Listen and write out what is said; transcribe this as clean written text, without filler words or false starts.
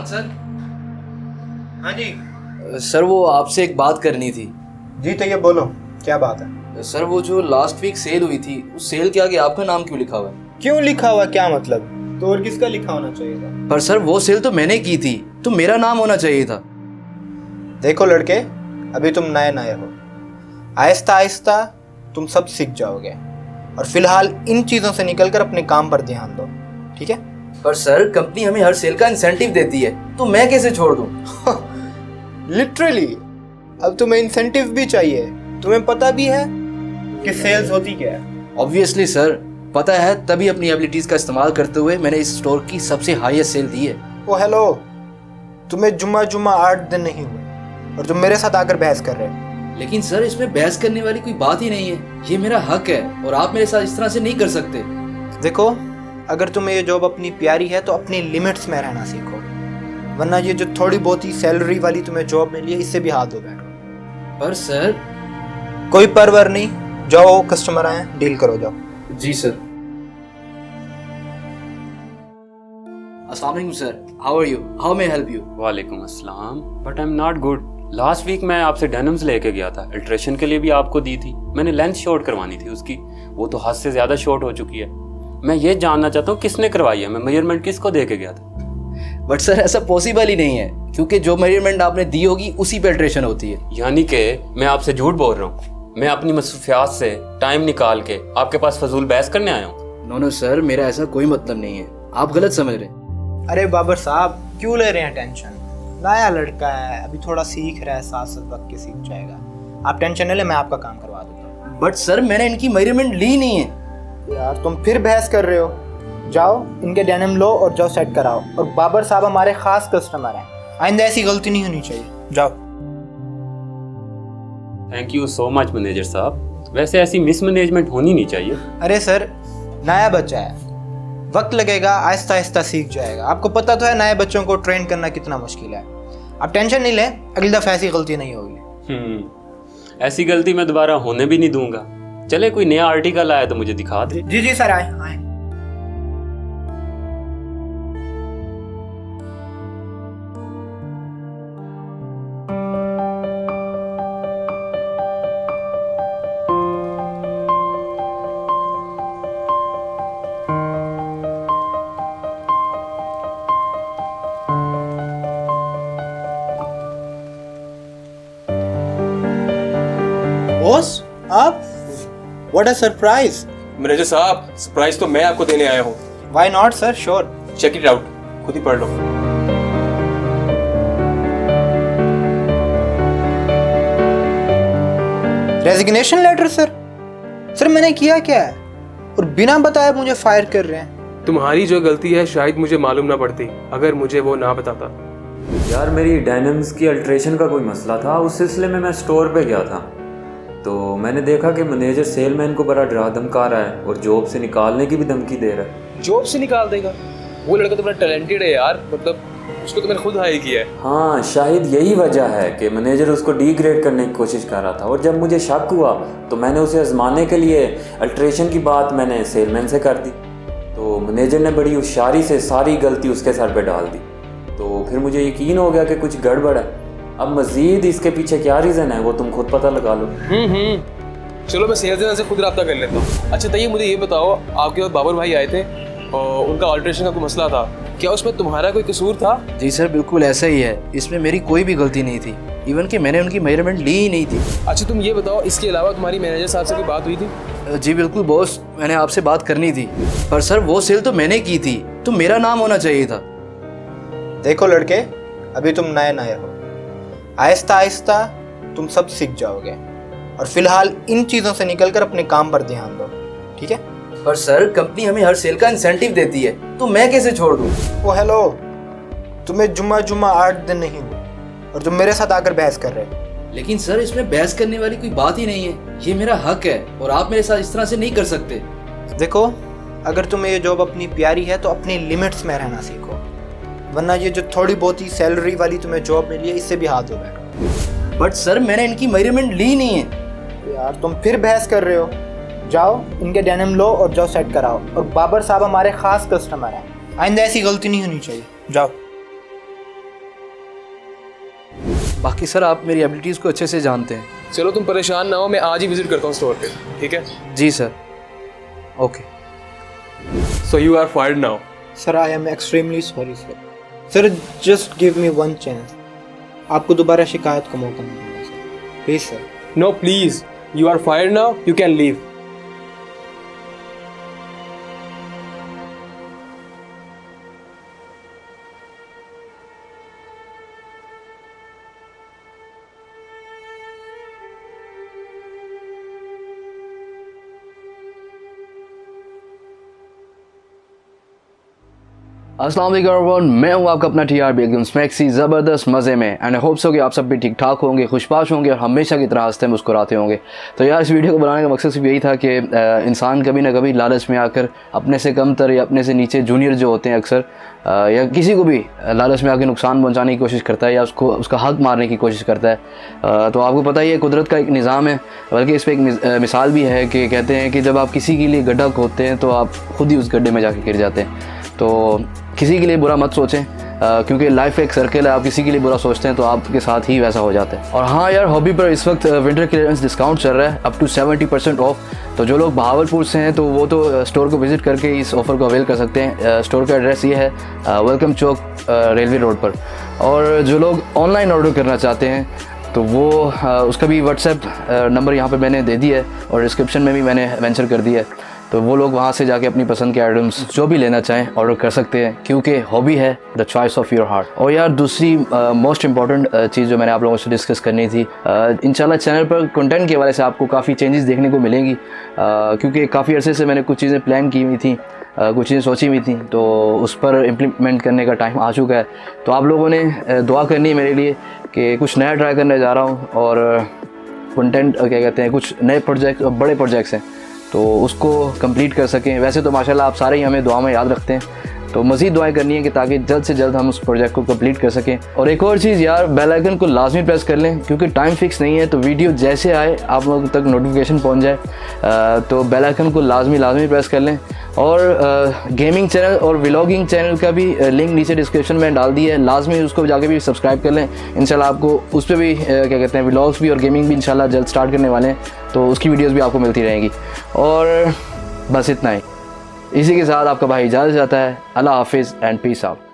Khan sir. हाँ जी sir वो आपसे एक बात करनी थी। जी तो ये बोलो क्या बात है। सर वो जो लास्ट वीक सेल हुई थी उस सेल के आगे आपका नाम क्यों लिखा हुआ है? क्यों लिखा हुआ, क्या मतलब? तो और किसका लिखा होना चाहिए था? पर सर वो सेल तो मैंने की थी, तो मेरा नाम होना चाहिए था। देखो लड़के, अभी तुम नए नए हो, आहिस्ता आहिस्ता तुम सब सीख जाओगे और फिलहाल इन चीज़ों से निकलकर अपने काम पर ध्यान दो, ठीक है? पर सर कंपनी हमें हर सेल का इंसेंटिव देती है, तो मैं कैसे छोड़ दूं? लिटरली अब तुम्हें इंसेंटिव भी चाहिए? तुम्हें पता भी है कि सेल्स होती क्या है? ऑब्वियसली सर पता है, तभी अपनी एबिलिटीज का इस्तेमाल करते हुए मैंने इस स्टोर की सबसे हाईएस्ट सेल दी है। ओ हेलो, तुम्हें जुम्मा 8 दिन नहीं हुए और तुम मेरे साथ आकर बहस कर रहे हो। लेकिन सर इसमें बहस करने वाली कोई बात ही नहीं है, ये मेरा हक है और आप मेरे साथ इस तरह से नहीं कर सकते। देखो, अगर तुम्हें ये जॉब अपनी प्यारी है तो अपनी लिमिट्स में रहना सीखो, वरना ये जो थोड़ी बहुत ही सैलरी वाली तुम्हें जॉब मिली है इससे भी हाथ धो बैठो। पर सर कोई परवर नहीं, जाओ कस्टमर आए डील करो, जाओ। जी सर। अस्सलाम वालेकुम sir, how are you, how may I help you? वालेकुम अस्सलाम, but I am not good. Last week मैं आपसे डेनिम्स लेके गया था, अल्ट्रेशन के लिए भी आपको दी थी। मैंने लेंथ शॉर्ट करवानी थी उसकी, वो तो हद से ज़्यादा शॉर्ट हो चुकी है। मैं ये जानना चाहता हूँ किसने करवाई है, मैं मेजरमेंट किसको दे के गया था? बट सर ऐसा पॉसिबल ही नहीं है, क्योंकि जो मेजरमेंट आपने दी होगी उसी पे अल्ट्रेशन होती है। यानी कि मैं आपसे झूठ बोल रहा हूँ? मैं अपनी मसरूफियात से टाइम निकाल के आपके पास फजूल बहस करने आया हूँ? नो सर, मेरा ऐसा कोई मतलब नहीं है, आप गलत समझ रहे हैं। अरे बाबर साहब क्यों ले रहे हैं टेंशन? नया लड़का है, अभी थोड़ा सीख रहा है, साथ साथ वक्त के सीख जाएगा। आप टेंशन नहीं ले, मैं आपका काम करवा देता हूँ। बट सर मैंने इनकी मेजरमेंट ली नहीं है। यार तुम फिर बहस कर रहे हो। जाओ इनके डेनिम लो और जाओ सेट कराओ। और बाबर साहब हमारे खास कस्टमर हैं, आइंदा ऐसी गलती नहीं होनी चाहिए। जाओ। Thank you so much manager साहब। वैसे ऐसी मिसमैनेजमेंट होनी नहीं चाहिए। अरे सर, नया बच्चा है, वक्त लगेगा, आहिस्ता आहिस्ता सीख जाएगा। आपको पता तो है नए बच्चों को ट्रेन करना कितना मुश्किल है। आप टेंशन नहीं लें, अगली दफ़ा ऐसी गलती नहीं होगी। ऐसी गलती मैं दोबारा होने भी नहीं दूंगा। चले कोई नया आर्टिकल आया तो मुझे दिखा दे। जी जी सर, आए। बॉस आप, व्हाट अ सरप्राइज। मैनेजर साहब, सरप्राइज तो मैं आपको देने आया हूँ। Why not sir, sure. Check it out, खुद ही पढ़ लो। Resignation letter sir? सर मैंने किया क्या है और बिना बताए मुझे फायर कर रहे हैं? तुम्हारी जो गलती है शायद मुझे मालूम ना पड़ती अगर मुझे वो ना बताता। यार मेरी डेनिम्स की अल्ट्रेशन का कोई मसला था, उस सिलसिले में मैं स्टोर पे गया था, तो मैंने देखा कि मैनेजर सेलमैन को बड़ा डरा धमका रहा है और जॉब से निकालने की भी धमकी दे रहा है। जॉब से निकाल देगा? वो लड़का तो बड़ा टैलेंटेड है यार, मतलब उसको तो मैंने खुद हायर किया है। हाँ, शायद यही वजह है कि मैनेजर उसको डिग्रेड करने की कोशिश कर रहा था। और जब मुझे शक हुआ तो मैंने उसे आजमाने के लिए अल्ट्रेशन की बात मैंने सेलमैन से कर दी, तो मैनेजर ने बड़ी होशियारी से सारी गलती उसके सर पे डाल दी। तो फिर मुझे यकीन हो गया कि कुछ गड़बड़ है। अब मजीद इसके पीछे क्या रीज़न है वो तुम खुद पता लगा लो। चलो मैं सेल्समैन से खुद रब्ता कर लेता हूँ। अच्छा तैयब मुझे ये बताओ, आपके पास बाबर भाई आए थे और उनका अल्ट्रेशन का कोई मसला था, क्या उसमें तुम्हारा कोई कसूर था? जी सर बिल्कुल ऐसा ही है, इसमें मेरी कोई भी गलती नहीं थी, इवन कि मैंने उनकी मेजरमेंट ली ही नहीं थी। अच्छा तुम ये बताओ, इसके अलावा तुम्हारी मैनेजर साहब से कोई बात हुई थी? जी बिल्कुल बॉस, मैंने आपसे बात करनी थी, पर सर वो सेल तो मैंने की थी, तो मेरा नाम होना चाहिए था। देखो लड़के, अभी तुम नए नए हो, आहिस्ता आहिस्ता तुम सब सीख जाओगे और फिलहाल इन चीज़ों से निकलकर अपने काम पर ध्यान दो, ठीक है? पर सर कंपनी हमें हर सेल का इंसेंटिव देती है, तो मैं कैसे छोड़ दूं? ओ हेलो, तुम्हें जुम्मा 8 दिन नहीं हुए और तुम मेरे साथ आकर बहस कर रहे हो। लेकिन सर इसमें बहस करने वाली कोई बात ही नहीं है, ये मेरा हक है और आप मेरे साथ इस तरह से नहीं कर सकते। देखो, अगर तुम्हें ये जॉब अपनी प्यारी है तो अपनी लिमिट्स में रहना सीखो, वरना ये जो थोड़ी बहुत ही सैलरी वाली तुम्हें जॉब मिली है इससे भी हाथ धो बैठो। बट सर मैंने इनकी मेजरमेंट ली नहीं है। यार तुम फिर बहस कर रहे हो। जाओ इनके डेनिम लो और जाओ सेट कराओ। और बाबर साहब हमारे खास कस्टमर हैं, आइंदा ऐसी गलती नहीं होनी चाहिए। जाओ। बाकी सर आप मेरी एबिलिटीज़ को अच्छे से जानते हैं। चलो तुम परेशान ना हो, मैं आज ही विजिट करता हूँ स्टोर पे, ठीक है? जी sir. Okay. So you are fired now. Sir I am extremely sorry sir. Sir just give me one chance, आपको दोबारा शिकायत का मौका नहीं दूंगा sir, please sir. No please, you are fired now, you can leave. अस्सलाम वालेकुम everyone, मैं हूं आपका अपना TRB एकदम स्मैक्सी ज़बरदस्त मज़े में। एंड आई होप सो कि आप सब भी ठीक ठाक होंगे, खुशबाश होंगे और हमेशा की तरह हंसते मुस्कुराते होंगे। तो यार इस वीडियो को बनाने का मकसद सिर्फ यही था कि इंसान कभी ना कभी लालच में आकर अपने से कमतर या अपने से नीचे जूनियर जो होते हैं अक्सर या किसी को भी लालच में आकर नुकसान पहुँचाने की कोशिश करता है या उसका हक मारने की कोशिश करता है। तो आपको पता ही है कुदरत का एक निज़ाम है, बल्कि इस पर एक मिसाल भी है कि कहते हैं कि जब आप किसी के लिए गड्ढा खोदते हैं तो आप खुद ही उस गड्ढे में जाके गिर जाते हैं। तो किसी के लिए बुरा मत सोचें, क्योंकि लाइफ एक सर्कल है, आप किसी के लिए बुरा सोचते हैं तो आपके साथ ही वैसा हो जाता है। और हाँ यार, हॉबी पर इस वक्त विंटर क्लियरेंस डिस्काउंट चल रहा है अप टू 70% ऑफ। तो जो लोग बहावलपुर से हैं तो वो तो स्टोर को विज़िट करके इस ऑफ़र को अवेल कर सकते हैं। स्टोर का एड्रेस ये है वेलकम चौक रेलवे रोड पर। और जो लोग ऑनलाइन ऑर्डर करना चाहते हैं तो वो उसका भी व्हाट्सएप नंबर यहाँ पर मैंने दे दिया है और डिस्क्रिप्शन में भी मैंने मेंशन कर दिया है। तो वो लोग वहाँ से जाके अपनी पसंद के आइटम्स जो भी लेना चाहें ऑर्डर कर सकते हैं, क्योंकि हॉबी है the choice of your heart. और यार दूसरी मोस्ट इंपॉर्टेंट चीज़ जो मैंने आप लोगों से डिस्कस करनी थी, इंशाल्लाह चैनल पर कंटेंट के हवाले से आपको काफ़ी चेंजेस देखने को मिलेंगी, क्योंकि काफ़ी अरसे से मैंने कुछ चीज़ें प्लान की हुई थी, कुछ चीज़ें सोची हुई थी, तो उस पर इम्प्लीमेंट करने का टाइम आ चुका है। तो आप लोगों ने दुआ करनी है मेरे लिए कि कुछ नया ट्राई करने जा रहा हूँ और कंटेंट क्या कहते हैं, कुछ नए प्रोजेक्ट, बड़े प्रोजेक्ट्स हैं तो उसको कंप्लीट कर सकें। वैसे तो माशाल्लाह आप सारे ही हमें दुआ में याद रखते हैं, तो मज़ीद दुआएं करनी है कि ताकि जल्द से जल्द हम उस प्रोजेक्ट को कंप्लीट कर सकें। और एक और चीज़ यार, बेल आइकन को लाजमी प्रेस कर लें, क्योंकि टाइम फिक्स नहीं है, तो वीडियो जैसे आए आप लोगों तक नोटिफिकेशन पहुंच जाए। तो बेल आइकन को लाजमी प्रेस कर लें। और गेमिंग चैनल और व्लॉगिंग चैनल का भी लिंक नीचे डिस्क्रिप्शन में डाल दिया है, लाजमी उसको जाके भी सब्सक्राइब कर लें। इंशाल्लाह आपको उस पर भी क्या कहते हैं, व्लॉग्स भी और गेमिंग भी इंशाल्लाह जल्द स्टार्ट करने वाले हैं, तो उसकी वीडियोज़ भी आपको मिलती रहेंगी। और बस इतना ही, इसी के साथ आपका भाई इजाज़त चाहता है। अल्लाह हाफिज़ एंड पीस आउट।